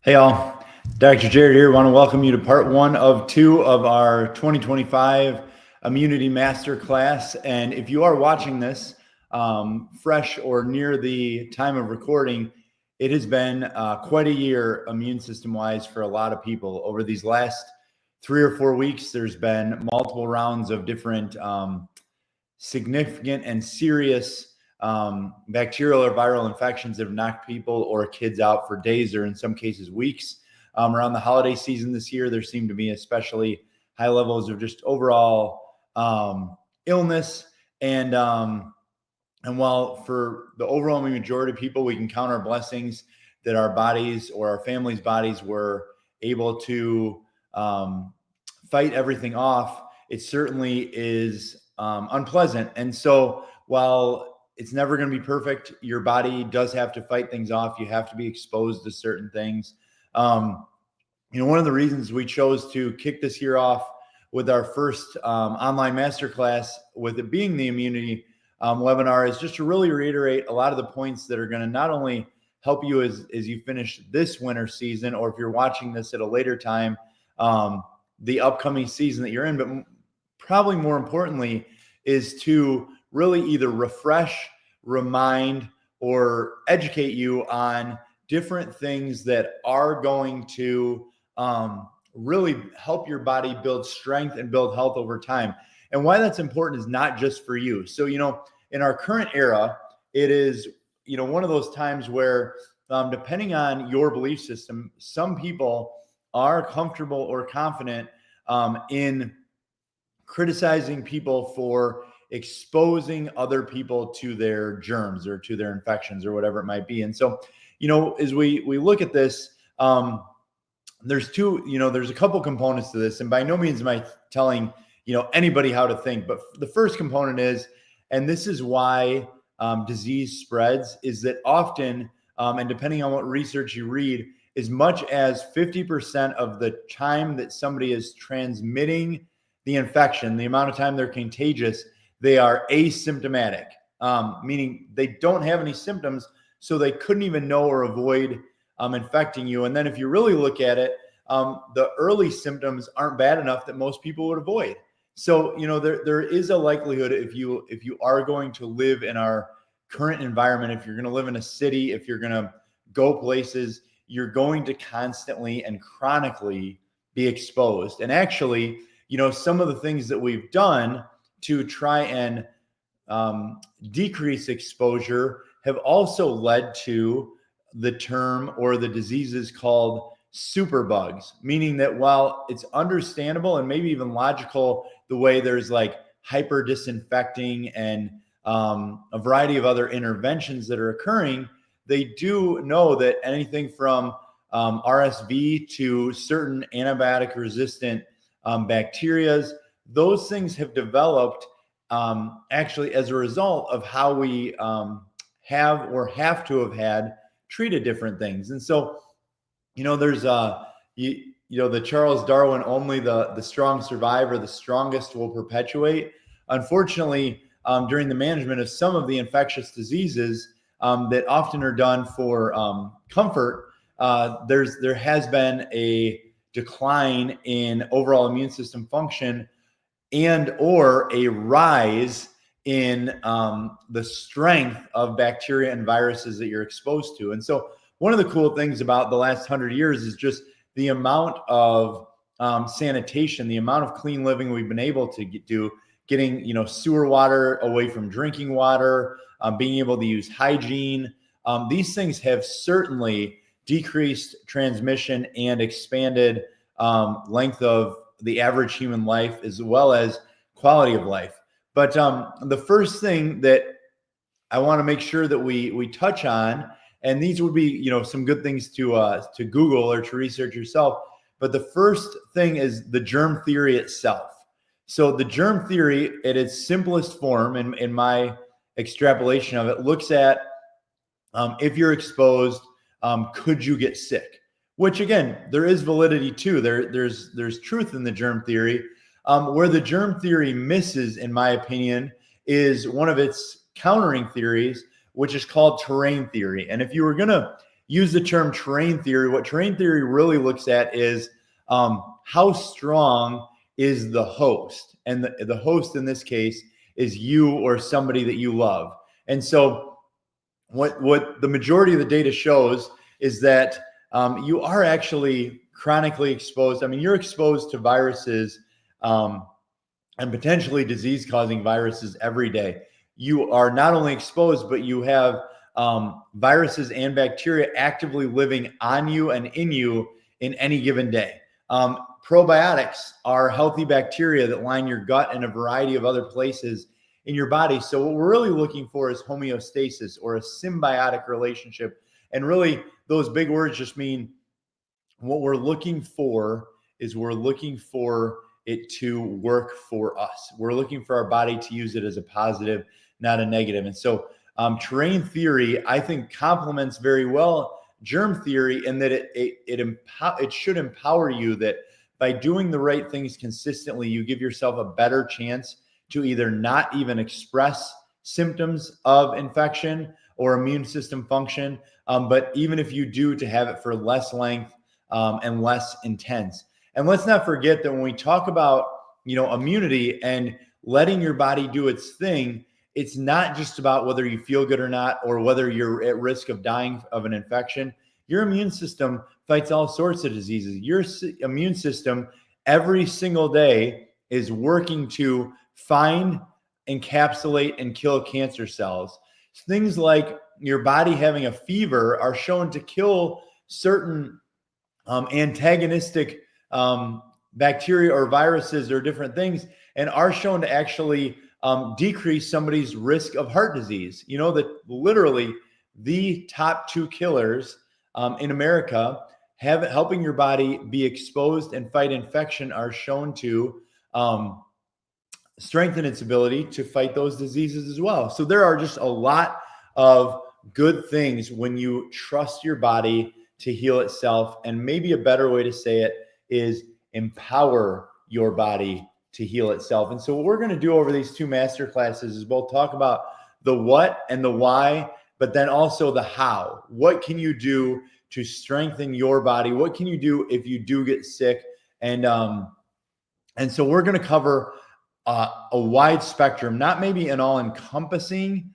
Hey all, Dr. Jared here. I want to welcome you to part 1 of 2 of our 2025 Immunity Masterclass. And if you are watching this fresh or near the time of recording, it has been quite a year immune system wise for a lot of people. Over these last 3 or 4 weeks, there's been multiple rounds of different significant and serious bacterial or viral infections that have knocked people or kids out for days or in some cases weeks. Around the holiday season this year, there seemed to be especially high levels of just overall illness. And while for the overwhelming majority of people, we can count our blessings that our bodies or our families' bodies were able to fight everything off, it certainly is unpleasant. And so while it's never going to be perfect, your body does have to fight things off. You have to be exposed to certain things. One of the reasons we chose to kick this year off with our first online masterclass, with it being the immunity webinar, is just to really reiterate a lot of the points that are going to not only help you as you finish this winter season, or if you're watching this at a later time, the upcoming season that you're in, but probably more importantly is to really either refresh, remind, or educate you on different things that are going to really help your body build strength and build health over time. And why that's important is not just for you. So, in our current era, it is, one of those times where depending on your belief system, some people are comfortable or confident in criticizing people for exposing other people to their germs or to their infections or whatever it might be. And so, as we look at this, there's a couple components to this, and by no means am I telling, anybody how to think, but the first component is, and this is why disease spreads, is that often, and depending on what research you read, as much as 50% of the time that somebody is transmitting the infection, the amount of time they're contagious, they are asymptomatic, meaning they don't have any symptoms, so they couldn't even know or avoid infecting you. And then if you really look at it, the early symptoms aren't bad enough that most people would avoid. So, there is a likelihood if you are going to live in our current environment, if you're going to live in a city, if you're going to go places, you're going to constantly and chronically be exposed. And actually, some of the things that we've done to try and decrease exposure have also led to the term or the diseases called superbugs, meaning that while it's understandable and maybe even logical the way there's like hyper disinfecting and a variety of other interventions that are occurring, they do know that anything from RSV to certain antibiotic resistant bacterias, those things have developed actually as a result of how we have or have to have had treated different things. And so, there's the Charles Darwin, only the strong survive, or the strongest will perpetuate. Unfortunately, during the management of some of the infectious diseases that often are done for comfort, there has been a decline in overall immune system function and or a rise in the strength of bacteria and viruses that you're exposed to. And so one of the cool things about the last 100 years is just the amount of sanitation, the amount of clean living we've been able to do, getting sewer water away from drinking water, being able to use hygiene. These things have certainly decreased transmission and expanded length of the average human life, as well as quality of life. But the first thing that I want to make sure that we touch on, and these would be some good things to Google or to research yourself, but the first thing is the germ theory itself. So the germ theory at its simplest form, in my extrapolation of it, looks at if you're exposed, could you get sick? Which again, there is validity to. There's truth in the germ theory. Where the germ theory misses, in my opinion, is one of its countering theories, which is called terrain theory. And if you were going to use the term terrain theory. What terrain theory really looks at is how strong is the host, and the host in this case is you or somebody that you love. And so what the majority of the data shows is that you are actually chronically exposed. I mean, you're exposed to viruses and potentially disease-causing viruses every day. You are not only exposed, but you have viruses and bacteria actively living on you and in you in any given day. Probiotics are healthy bacteria that line your gut and a variety of other places in your body. So what we're really looking for is homeostasis, or a symbiotic relationship. And really, those big words just mean what we're looking for is we're looking for it to work for us. We're looking for our body to use it as a positive, not a negative. And so terrain theory, I think, complements very well germ theory in that it should empower you that by doing the right things consistently, you give yourself a better chance to either not even express symptoms of infection or immune system function, but even if you do, to have it for less length and less intense. And let's not forget that when we talk about, immunity and letting your body do its thing, it's not just about whether you feel good or not, or whether you're at risk of dying of an infection. Your immune system fights all sorts of diseases. Your immune system every single day is working to find, encapsulate, and kill cancer cells. Things like your body having a fever are shown to kill certain antagonistic bacteria or viruses or different things, and are shown to actually decrease somebody's risk of heart disease. You know that literally the top 2 killers in America helping your body be exposed and fight infection are shown to strengthen its ability to fight those diseases as well. So there are just a lot of good things when you trust your body to heal itself. And maybe a better way to say it is empower your body to heal itself. And so what we're going to do over these 2 master classes is both talk about the what and the why, but then also the how. What can you do to strengthen your body? What can you do if you do get sick? And so we're going to cover a wide spectrum, not maybe an all-encompassing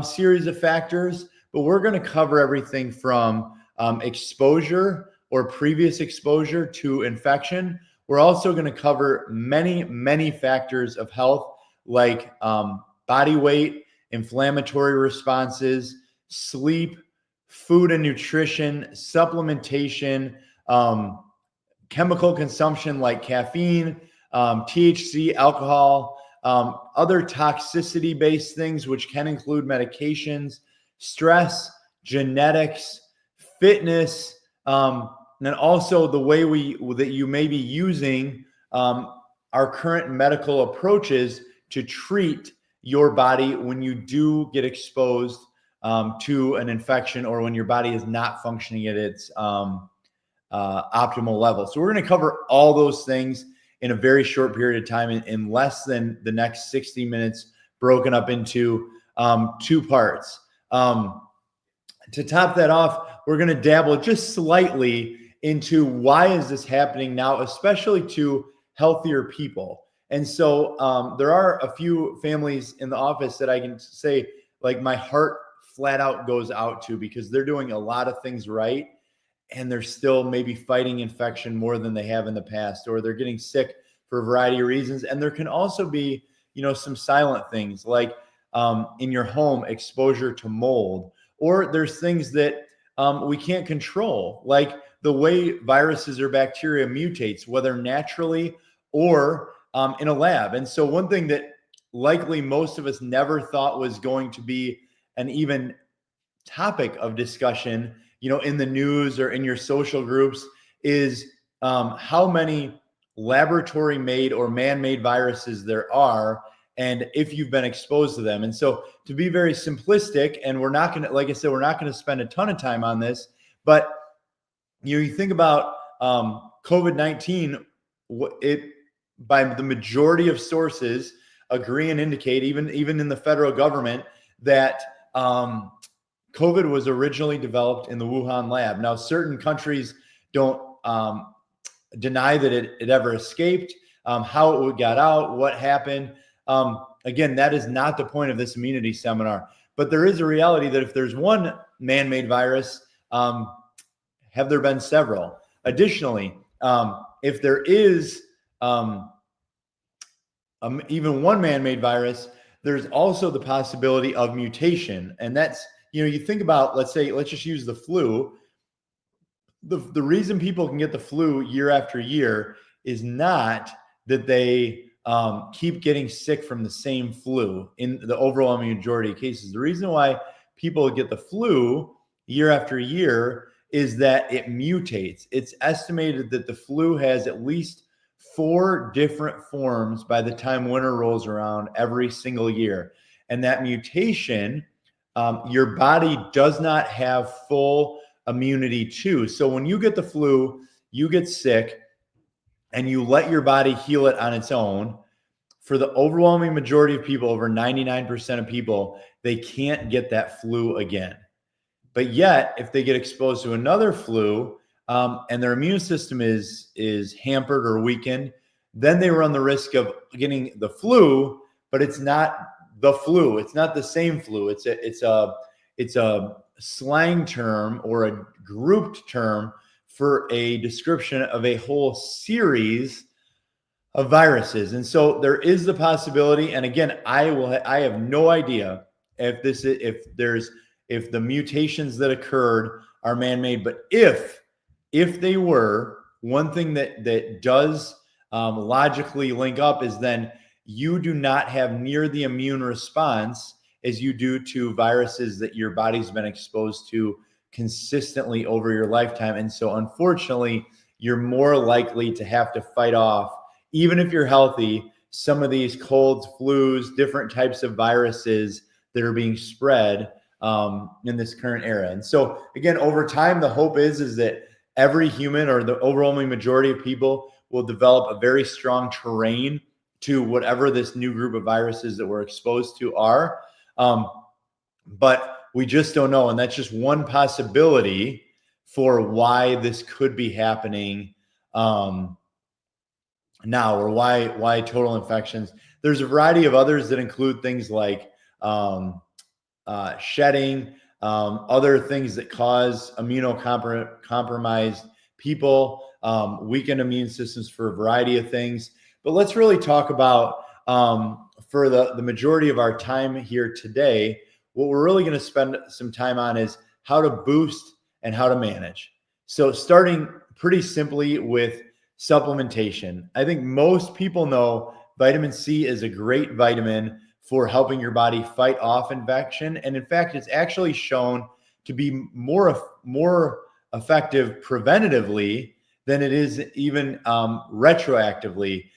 series of factors, but we're going to cover everything from exposure or previous exposure to infection. We're also going to cover many, many factors of health, like body weight, inflammatory responses, sleep, food and nutrition, supplementation, chemical consumption like caffeine, THC, alcohol, other toxicity-based things, which can include medications, stress, genetics, fitness, and also the way that you may be using our current medical approaches to treat your body when you do get exposed to an infection, or when your body is not functioning at its optimal level. So we're going to cover all those things in a very short period of time, in less than the next 60 minutes, broken up into 2 parts. To top that off, we're going to dabble just slightly into why is this happening now, especially to healthier people. And so there are a few families in the office that I can say, like, my heart flat out goes out to, because they're doing a lot of things right, and they're still maybe fighting infection more than they have in the past, or they're getting sick for a variety of reasons. And there can also be, some silent things like in your home, exposure to mold, or there's things that we can't control, like the way viruses or bacteria mutates, whether naturally or in a lab. And so one thing that likely most of us never thought was going to be an even topic of discussion, in the news or in your social groups, is how many laboratory made or man-made viruses there are, and if you've been exposed to them. And so, to be very simplistic, and we're not going to, like I said, we're not going to spend a ton of time on this, but you think about COVID-19, by the majority of sources agree and indicate, even in the federal government, that COVID was originally developed in the Wuhan lab. Now, certain countries don't deny that it ever escaped, how it got out, what happened. Again, that is not the point of this immunity seminar. But there is a reality that if there's one man-made virus, have there been several? Additionally, if there is even one man-made virus, there's also the possibility of mutation. And that's, you think about, let's just use the flu. The reason people can get the flu year after year is not that they keep getting sick from the same flu in the overwhelming majority of cases. The reason why people get the flu year after year is that it mutates. It's estimated that the flu has at least 4 different forms by the time winter rolls around every single year. And that mutation, your body does not have full immunity to. So when you get the flu, you get sick and you let your body heal it on its own. For the overwhelming majority of people, over 99% of people, they can't get that flu again. But yet, if they get exposed to another flu and their immune system is hampered or weakened, then they run the risk of getting the flu, but it's not the flu. It's not the same flu. It's a slang term or a grouped term for a description of a whole series of viruses. And so there is the possibility, and again, I have no idea if the mutations that occurred are man-made, but if they were, one thing that does logically link up is then you do not have near the immune response as you do to viruses that your body's been exposed to consistently over your lifetime. And so unfortunately, you're more likely to have to fight off, even if you're healthy, some of these colds, flus, different types of viruses that are being spread in this current era. And so again, over time, the hope is that every human, or the overwhelming majority of people, will develop a very strong terrain to whatever this new group of viruses that we're exposed to are. But we just don't know. And that's just one possibility for why this could be happening now, or why total infections. There's a variety of others that include things like shedding, other things that cause immunocompromised people, weakened immune systems for a variety of things. But let's really talk about, for the majority of our time here today, what we're really going to spend some time on is how to boost and how to manage. So starting pretty simply with supplementation. I think most people know vitamin C is a great vitamin for helping your body fight off infection. And in fact, it's actually shown to be more effective preventatively than it is even retroactively.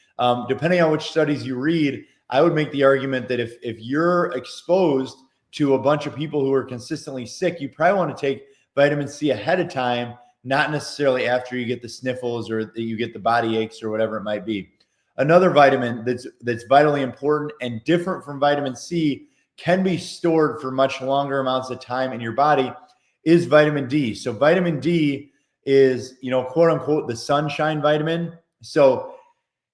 Depending on which studies you read, I would make the argument that if you're exposed to a bunch of people who are consistently sick, you probably want to take vitamin C ahead of time, not necessarily after you get the sniffles or you get the body aches or whatever it might be. Another vitamin that's vitally important and different from vitamin C, can be stored for much longer amounts of time in your body, is vitamin D. So vitamin D is, quote unquote, the sunshine vitamin. So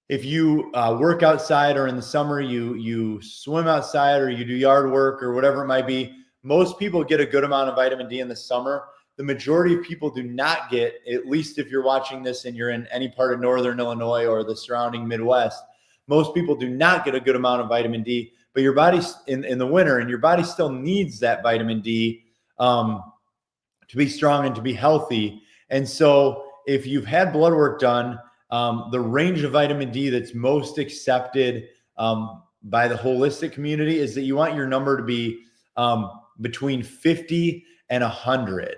if you work outside, or in the summer you swim outside, or you do yard work or whatever it might be, most people get a good amount of vitamin D in the summer. The majority of people do not get, at least if you're watching this and you're in any part of Northern Illinois or the surrounding Midwest, most people do not get a good amount of vitamin D, but your body's in the winter, and your body still needs that vitamin D to be strong and to be healthy. And so if you've had blood work done, the range of vitamin D that's most accepted by the holistic community is that you want your number to be between 50 and 100.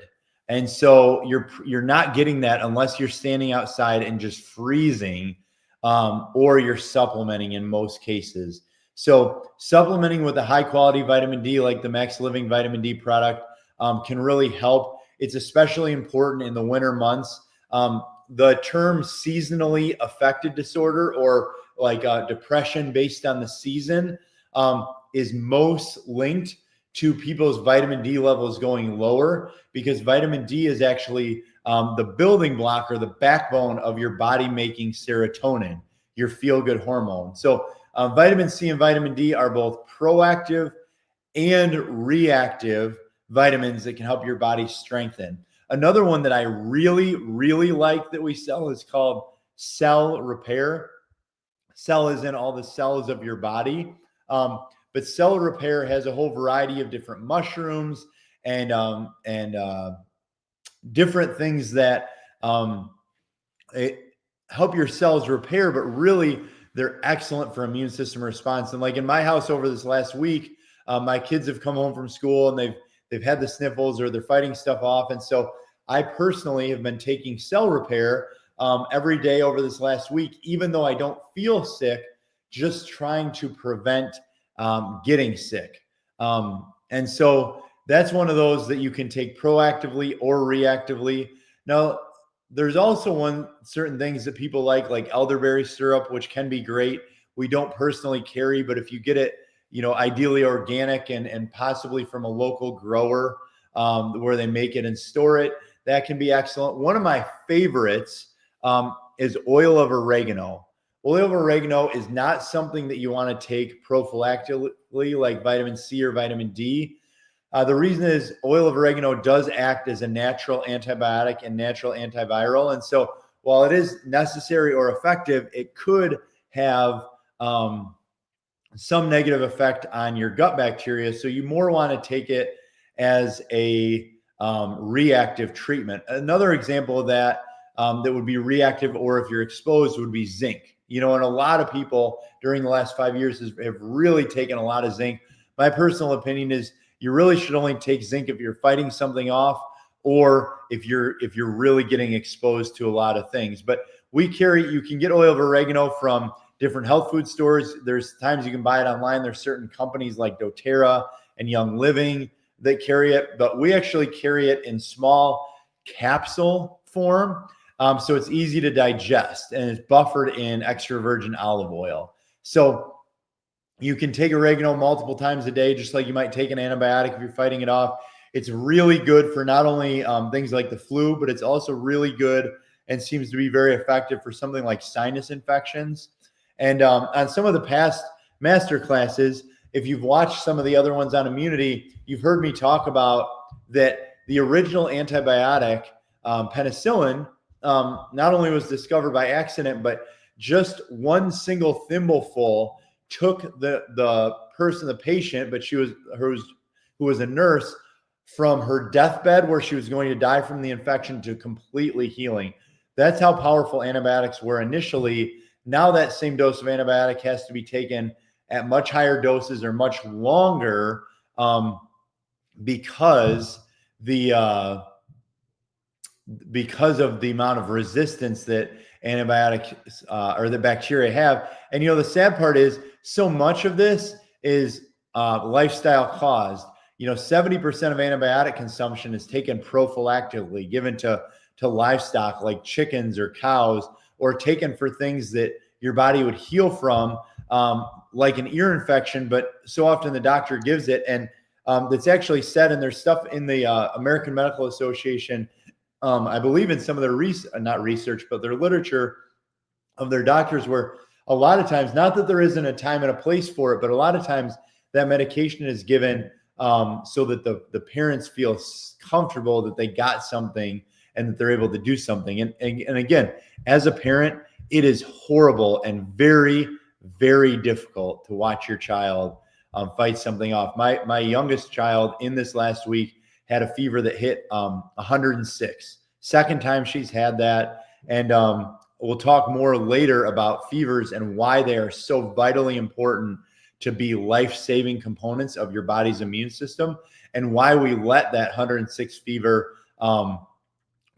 And so you're not getting that unless you're standing outside and just freezing, or you're supplementing in most cases. So supplementing with a high quality vitamin D, like the Max Living Vitamin D product, can really help. It's especially important in the winter months. The term seasonally affected disorder, or like depression based on the season, is most linked to people's vitamin D levels going lower, because vitamin D is actually the building block or the backbone of your body making serotonin, your feel-good hormone. So vitamin C and vitamin D are both proactive and reactive vitamins that can help your body strengthen. Another one that I really, really like that we sell is called Cell Repair. Cell is in all the cells of your body. But Cell Repair has a whole variety of different mushrooms and different things that help your cells repair, but really they're excellent for immune system response. And like in my house over this last week, my kids have come home from school and they've had the sniffles or they're fighting stuff off. And so I personally have been taking Cell Repair every day over this last week, even though I don't feel sick, just trying to prevent getting sick. And so that's one of those that you can take proactively or reactively. Now, there's also certain things that people like elderberry syrup, which can be great. We don't personally carry, but if you get it, ideally organic and possibly from a local grower where they make it and store it, that can be excellent. One of my favorites is oil of oregano. Oil of oregano is not something that you want to take prophylactically like vitamin C or vitamin D. The reason is oil of oregano does act as a natural antibiotic and natural antiviral. And so while it is necessary or effective, it could have some negative effect on your gut bacteria. So you more want to take it as a reactive treatment. Another example of that that would be reactive, or if you're exposed, would be zinc. And a lot of people during the last 5 years have really taken a lot of zinc. My personal opinion is you really should only take zinc if you're fighting something off, or if you're really getting exposed to a lot of things. But you can get oil of oregano from different health food stores. There's times you can buy it online. There's certain companies like doTERRA and Young Living that carry it, but we actually carry it in small capsule form. So it's easy to digest and it's buffered in extra virgin olive oil. So you can take oregano multiple times a day, just like you might take an antibiotic if you're fighting it off. It's really good for not only things like the flu, but it's also really good and seems to be very effective for something like sinus infections. And on some of the past master classes, if you've watched some of the other ones on immunity, you've heard me talk about that the original antibiotic, penicillin, not only was discovered by accident, but just one single thimbleful took the patient, but who was a nurse, from her deathbed where she was going to die from the infection to completely healing. That's how powerful antibiotics were initially. Now that same dose of antibiotic has to be taken at much higher doses or much longer because of the amount of resistance that antibiotics or the bacteria have. And the sad part is so much of this is lifestyle caused. 70% of antibiotic consumption is taken prophylactically, given to livestock like chickens or cows, or taken for things that your body would heal from, like an ear infection. But so often the doctor gives it, and that's actually said, and there's stuff in the American Medical Association, I believe in some of their not research, but their literature of their doctors, where a lot of times, not that there isn't a time and a place for it, but a lot of times that medication is given so that the parents feel comfortable that they got something and that they're able to do something. And again, as a parent, it is horrible and very, very difficult to watch your child fight something off. My youngest child in this last week had a fever that hit 106. Second time she's had that. And we'll talk more later about fevers and why they are so vitally important to be life-saving components of your body's immune system, and why we let that 106 fever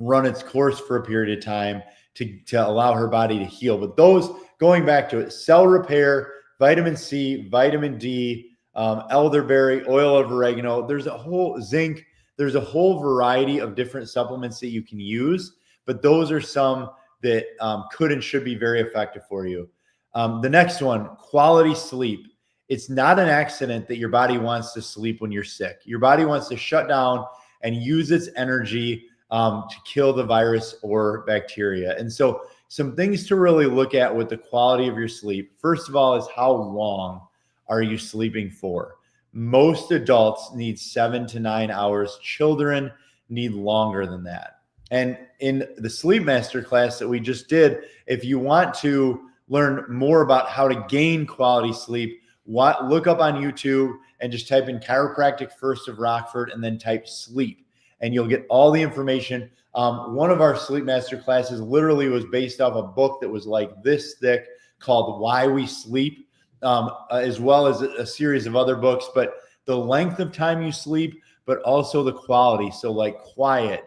run its course for a period of time to allow her body to heal. But those, going back to it, Cell Repair, vitamin C, vitamin D, elderberry, oil of oregano, there's a whole zinc, there's a whole variety of different supplements that you can use, but those are some that could and should be very effective for you. The next one, quality sleep. It's not an accident that your body wants to sleep when you're sick. Your body wants to shut down and use its energy to kill the virus or bacteria. And so some things to really look at with the quality of your sleep, first of all, is how long are you sleeping for? Most adults need 7 to 9 hours. Children need longer than that. And in the Sleep Masterclass that we just did, if you want to learn more about how to gain quality sleep, look up on YouTube and just type in Chiropractic First of Rockford and then type sleep, and you'll get all the information. One of our Sleep Masterclasses literally was based off a book that was like this thick called Why We Sleep, as well as a series of other books. But the length of time you sleep, but also the quality. So like quiet,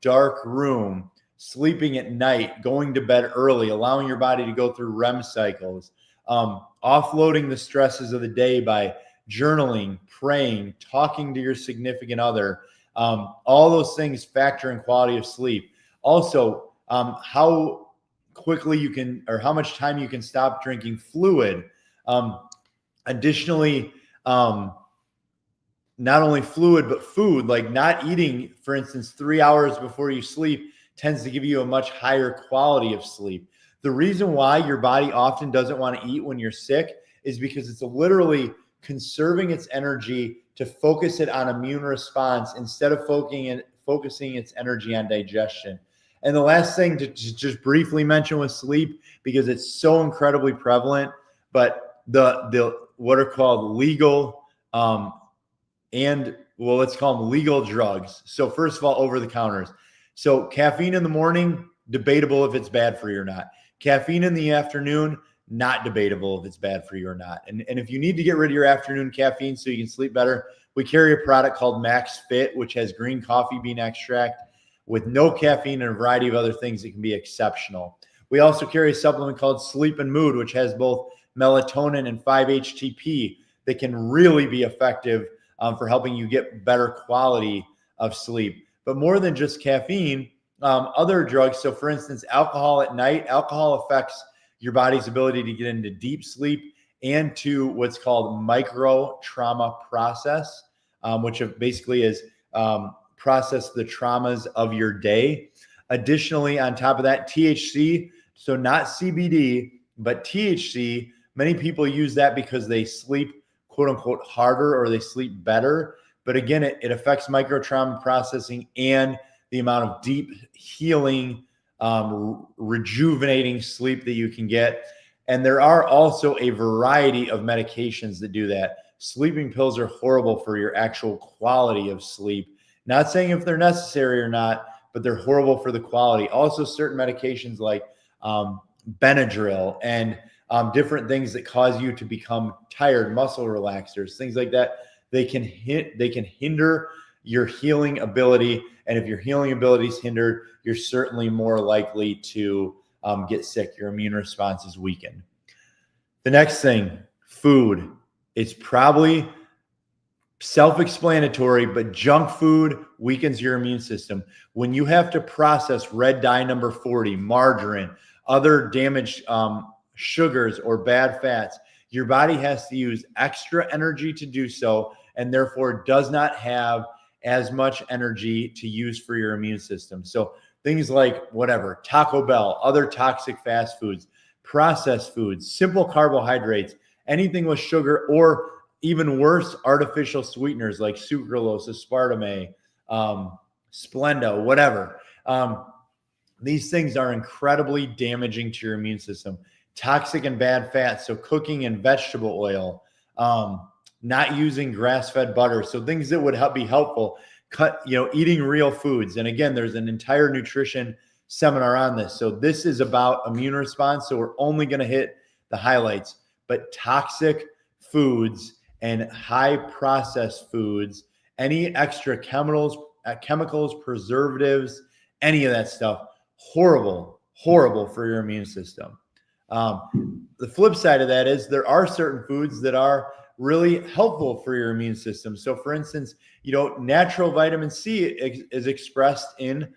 dark room, sleeping at night, going to bed early, allowing your body to go through REM cycles, offloading the stresses of the day by journaling, praying, talking to your significant other. All those things factor in quality of sleep. Also, how quickly you can, or how much time you can stop drinking fluid. Additionally, not only fluid, but food, like not eating, for instance, 3 hours before you sleep tends to give you a much higher quality of sleep. The reason why your body often doesn't want to eat when you're sick is because it's literally conserving its energy to focus it on immune response instead of focusing its energy on digestion. And the last thing to just briefly mention with sleep, because it's so incredibly prevalent, but the what are called legal let's call them legal drugs. So first of all, over the counters. So caffeine in the morning, debatable if it's bad for you or not. Caffeine in the afternoon, not debatable if it's bad for you or not. And if you need to get rid of your afternoon caffeine so you can sleep better, we carry a product called Max Fit, which has green coffee bean extract with no caffeine and a variety of other things that can be exceptional. We also carry a supplement called Sleep and Mood, which has both melatonin and 5-HTP that can really be effective for helping you get better quality of sleep. But more than just caffeine, other drugs. So for instance, alcohol at night, alcohol affects your body's ability to get into deep sleep and to what's called micro trauma process, which basically is process the traumas of your day. Additionally, on top of that, THC, so not CBD, but THC, many people use that because they sleep quote unquote harder or they sleep better. But again, it affects micro trauma processing and the amount of deep healing, rejuvenating sleep that you can get. And there are also a variety of medications that do that. Sleeping pills are horrible for your actual quality of sleep. Not saying if they're necessary or not, but they're horrible for the quality. Also, certain medications like Benadryl and different things that cause you to become tired, muscle relaxers, things like that. They can hinder your healing ability. And if your healing ability is hindered, you're certainly more likely to get sick. Your immune response is weakened. The next thing, food. It's probably self-explanatory, but junk food weakens your immune system. When you have to process red dye number 40, margarine, other damaged sugars or bad fats, your body has to use extra energy to do so, and therefore does not have as much energy to use for your immune system. So things like whatever, Taco Bell, other toxic fast foods, processed foods, simple carbohydrates, anything with sugar, or even worse, artificial sweeteners like sucralose, aspartame, Splenda, whatever. These things are incredibly damaging to your immune system. Toxic and bad fats, so cooking in vegetable oil, not using grass-fed butter, so things that would be helpful. Eating real foods. And again, there's an entire nutrition seminar on this. So this is about immune response. So we're only going to hit the highlights, but toxic foods and high processed foods, any extra chemicals, preservatives, any of that stuff, horrible for your immune system. The flip side of that is there are certain foods that are really helpful for your immune system. So for instance, natural vitamin C is expressed in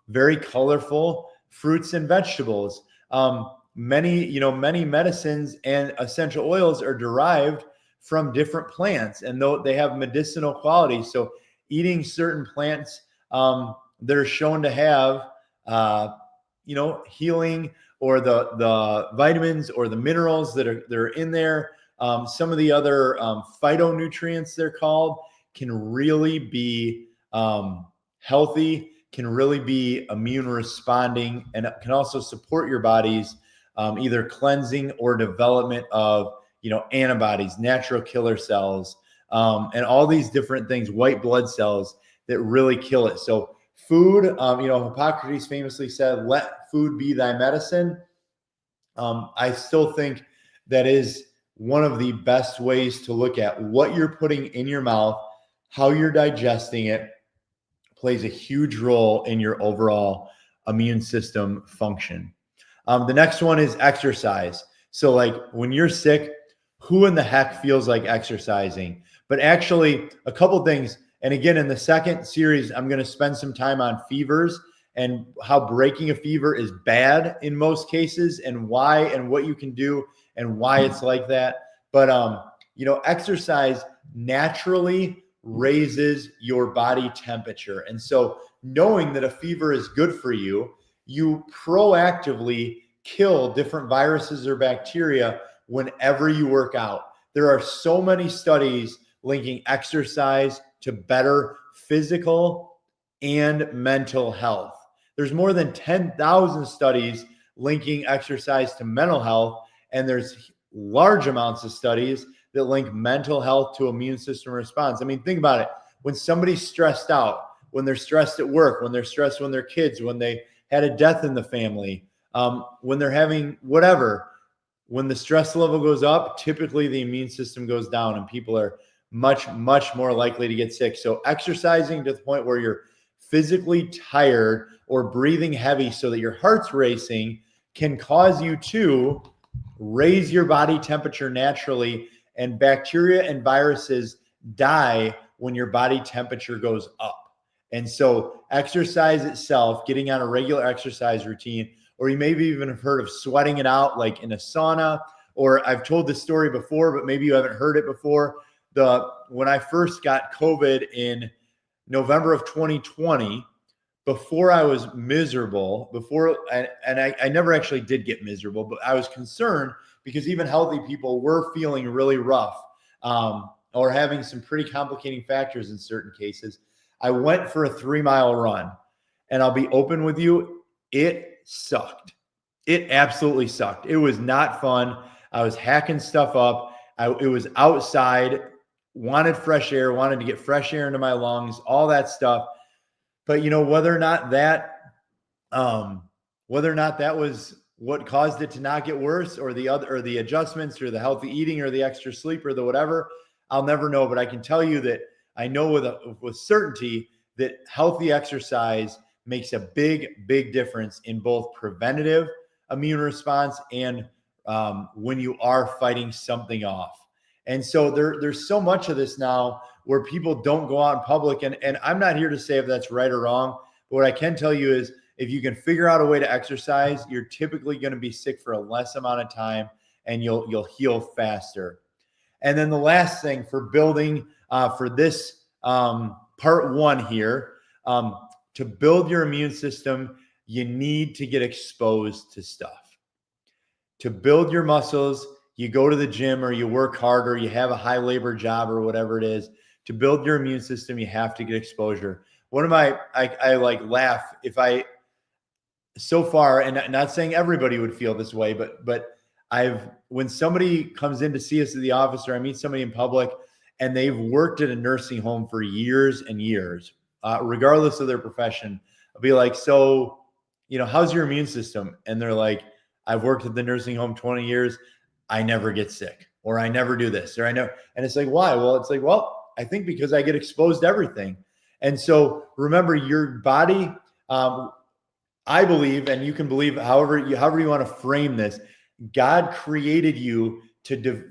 very colorful fruits and vegetables. many medicines and essential oils are derived from different plants, and though they have medicinal qualities. So eating certain plants that are shown to have, healing, or the vitamins or the minerals that are in there. Some of the other phytonutrients, they're called, can really be healthy, can really be immune responding, and can also support your body's either cleansing or development of antibodies, natural killer cells, and all these different things, white blood cells that really kill it. So food, Hippocrates famously said, "Let food be thy medicine." I still think that is one of the best ways to look at what you're putting in your mouth, how you're digesting it, plays a huge role in your overall immune system function. The next one is exercise. So like when you're sick, who in the heck feels like exercising? But actually, a couple things. And again, in the second series, I'm going to spend some time on fevers and how breaking a fever is bad in most cases, and why, and what you can do, and why it's like that. But exercise naturally raises your body temperature. And so knowing that a fever is good for you, you proactively kill different viruses or bacteria whenever you work out. There are so many studies linking exercise to better physical and mental health. There's more than 10,000 studies linking exercise to mental health, and there's large amounts of studies that link mental health to immune system response. I mean, think about it. When somebody's stressed out, when they're stressed at work, when they're stressed when they're kids, when they had a death in the family, when they're having whatever, when the stress level goes up, typically the immune system goes down and people are much, much more likely to get sick. So exercising to the point where you're physically tired or breathing heavy so that your heart's racing can cause you to raise your body temperature naturally, and bacteria and viruses die when your body temperature goes up. And so exercise itself, getting on a regular exercise routine, or you maybe even have heard of sweating it out like in a sauna, or I've told this story before, but maybe you haven't heard it before. When I first got COVID in November of 2020, before I was miserable, I never actually did get miserable, but I was concerned because even healthy people were feeling really rough, or having some pretty complicating factors in certain cases. I went for a 3-mile run, and I'll be open with you, it sucked. It absolutely sucked. It was not fun. I was hacking stuff up. It was outside, wanted fresh air, wanted to get fresh air into my lungs, all that stuff. But whether or not that was what caused it to not get worse, or the adjustments, or the healthy eating, or the extra sleep, or the whatever, I'll never know. But I can tell you that I know with certainty that healthy exercise makes a big, big difference in both preventative immune response and when you are fighting something off. And so there's so much of this now where people don't go out in public. And I'm not here to say if that's right or wrong, but what I can tell you is if you can figure out a way to exercise, you're typically going to be sick for a less amount of time, and you'll heal faster. And then the last thing for building for this part one here, to build your immune system, you need to get exposed to stuff. To build your muscles, you go to the gym, or you work hard, or you have a high labor job, or whatever it is. To build your immune system, you have to get exposure. One of I like laugh so far, and not saying everybody would feel this way, but when somebody comes in to see us at the office, or I meet somebody in public and they've worked at a nursing home for years and years, regardless of their profession, I'll be like, so, how's your immune system? And they're like, I've worked at the nursing home 20 years. I never get sick, or I never do this, or I never. And it's like, why? Well, it's like, I think because I get exposed to everything. And so remember, your body, I believe, and you can believe however you want to frame this, God created you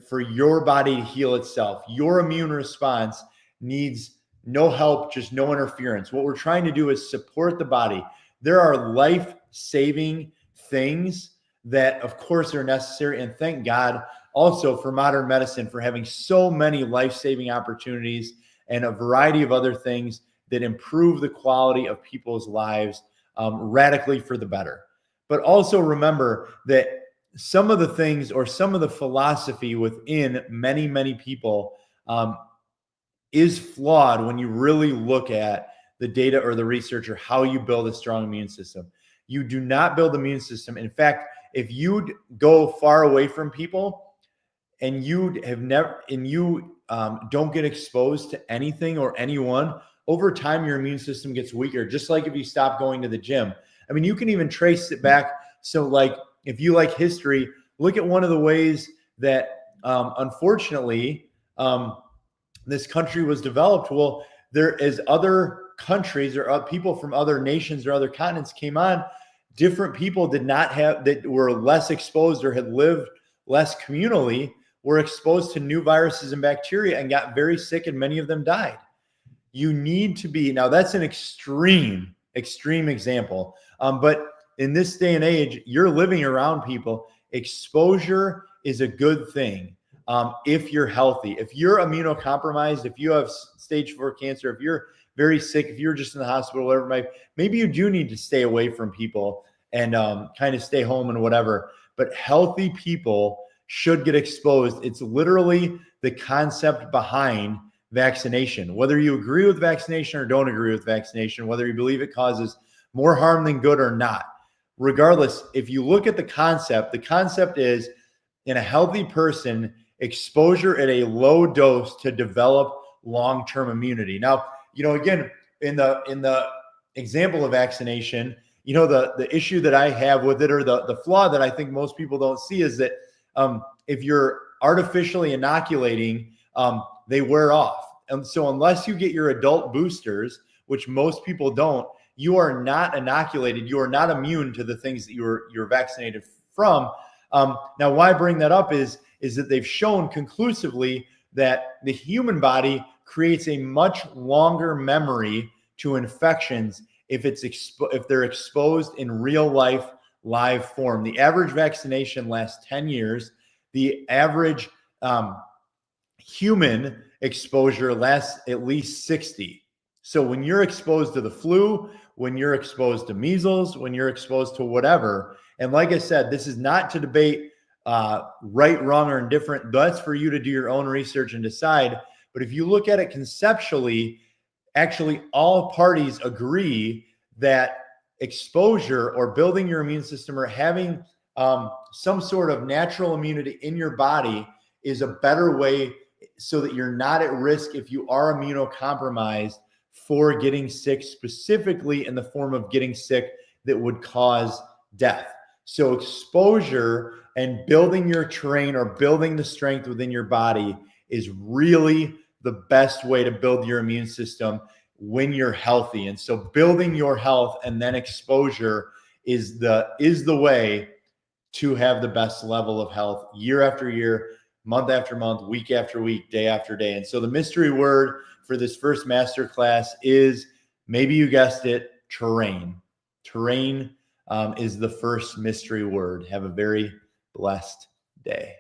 for your body to heal itself. Your immune response needs no help, just no interference. What we're trying to do is support the body. There are life-saving things that, of course, are necessary. And thank God also for modern medicine for having so many life-saving opportunities and a variety of other things that improve the quality of people's lives radically for the better. But also remember that some of the things or some of the philosophy within many, many people is flawed when you really look at the data or the research or how you build a strong immune system. You do not build the immune system. In fact, if you go far away from people and you have never, and you don't get exposed to anything or anyone, over time, your immune system gets weaker, just like if you stop going to the gym. I mean, you can even trace it back. So like, if you like history, look at one of the ways that, unfortunately, this country was developed. Well, there as other countries or people from other nations or other continents came on, different people did not have, that were less exposed or had lived less communally, were exposed to new viruses and bacteria and got very sick, and many of them died. You need to be, now that's an extreme example. But in this day and age, you're living around people. Exposure is a good thing. If you're healthy, if you're immunocompromised, if you have stage 4 cancer, if you're very sick, if you're just in the hospital, whatever, maybe you do need to stay away from people and kind of stay home and whatever. But healthy people should get exposed. It's literally the concept behind vaccination. Whether you agree with vaccination or don't agree with vaccination, whether you believe it causes more harm than good or not, regardless, if you look at the concept is, in a healthy person, exposure at a low dose to develop long-term immunity. Now, again, in the example of vaccination, the issue that I have with it, or the flaw that I think most people don't see, is that if you're artificially inoculating, they wear off. And so unless you get your adult boosters, which most people don't, you are not inoculated. You are not immune to the things that you're vaccinated from. Now, why I bring that up is that they've shown conclusively that the human body creates a much longer memory to infections if they're exposed in real life live form. The average vaccination lasts 10 years. The average human exposure lasts at least 60. So when you're exposed to the flu, when you're exposed to measles, when you're exposed to whatever, and like I said, this is not to debate right, wrong, or indifferent. That's for you to do your own research and decide. But if you look at it conceptually, actually all parties agree that exposure or building your immune system or having some sort of natural immunity in your body is a better way, so that you're not at risk if you are immunocompromised for getting sick, specifically in the form of getting sick that would cause death. So exposure and building your terrain or building the strength within your body is really the best way to build your immune system when you're healthy. And so building your health and then exposure is the way to have the best level of health year after year, month after month, week after week, day after day. And so the mystery word for this first masterclass is, maybe you guessed it, terrain. Terrain is the first mystery word. Have a very blessed day.